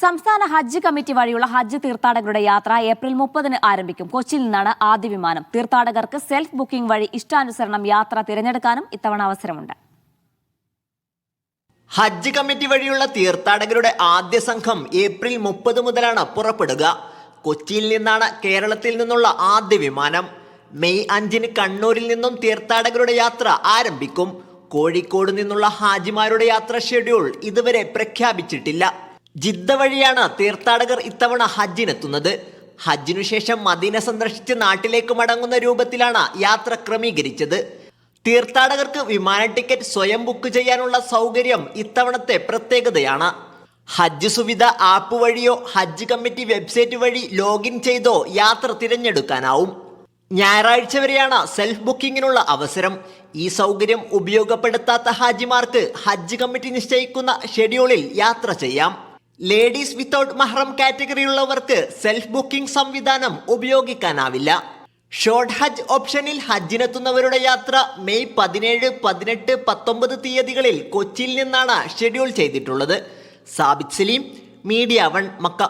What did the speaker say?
സംസ്ഥാന ഹജ്ജ് കമ്മിറ്റി വഴിയുള്ള ഹജ്ജ് തീർത്ഥാടകരുടെ യാത്ര ഏപ്രിൽ 30-ന് ആരംഭിക്കും. കൊച്ചിയിൽ നിന്നാണ് ആദ്യ വിമാനം. തീർത്ഥാടകർക്ക് സെൽഫ് ബുക്കിംഗ് വഴി ഇഷ്ടാനുസരണം യാത്ര തിരഞ്ഞെടുക്കാനും ഇത്തവണ അവസരമുണ്ട്. ഹജ്ജ് കമ്മിറ്റി വഴിയുള്ള തീർത്ഥാടകരുടെ ആദ്യ സംഘം ഏപ്രിൽ 30 മുതലാണ് പുറപ്പെടുക. കൊച്ചിയിൽ നിന്നാണ് കേരളത്തിൽ നിന്നുള്ള ആദ്യ വിമാനം. മെയ് 5-ന് കണ്ണൂരിൽ നിന്നും തീർത്ഥാടകരുടെ യാത്ര ആരംഭിക്കും. കോഴിക്കോട് നിന്നുള്ള ഹാജിമാരുടെ യാത്ര ഷെഡ്യൂൾ ഇതുവരെ പ്രഖ്യാപിച്ചിട്ടില്ല. ജിദ്ദ വഴിയാണ് തീർത്ഥാടകർ ഇത്തവണ ഹജ്ജിനെത്തുന്നത്. ഹജ്ജിനു ശേഷം മദീന സന്ദർശിച്ച് നാട്ടിലേക്ക് മടങ്ങുന്ന രൂപത്തിലാണ് യാത്ര ക്രമീകരിച്ചത്. തീർത്ഥാടകർക്ക് വിമാന ടിക്കറ്റ് സ്വയം ബുക്ക് ചെയ്യാനുള്ള സൗകര്യം ഇത്തവണത്തെ പ്രത്യേകതയാണ്. ഹജ്ജ് സുവിധ ആപ്പ് വഴിയോ ഹജ്ജ് കമ്മിറ്റി വെബ്സൈറ്റ് വഴി ലോഗിൻ ചെയ്തോ യാത്ര തിരഞ്ഞെടുക്കാനാവും. ഞായറാഴ്ച വരെയാണ് സെൽഫ് ബുക്കിങ്ങിനുള്ള അവസരം. ഈ സൗകര്യം ഉപയോഗപ്പെടുത്താത്ത ഹാജിമാർക്ക് ഹജ്ജ് കമ്മിറ്റി നിശ്ചയിക്കുന്ന ഷെഡ്യൂളിൽ യാത്ര ചെയ്യാം. ലേഡീസ് വിത്തൗട്ട് മഹ്റം കാറ്റഗറിയുള്ളവർക്ക് സെൽഫ് ബുക്കിംഗ് സംവിധാനം ഉപയോഗിക്കാനാവില്ല. ഷോർട്ട് ഹജ്ജ് ഓപ്ഷനിൽ ഹജ്ജിനെത്തുന്നവരുടെ യാത്ര മെയ് 17, 18, 19 തീയതികളിൽ കൊച്ചിയിൽ നിന്നാണ് ഷെഡ്യൂൾ ചെയ്തിട്ടുള്ളത്. Sabith Saleem, media 1, Mecca.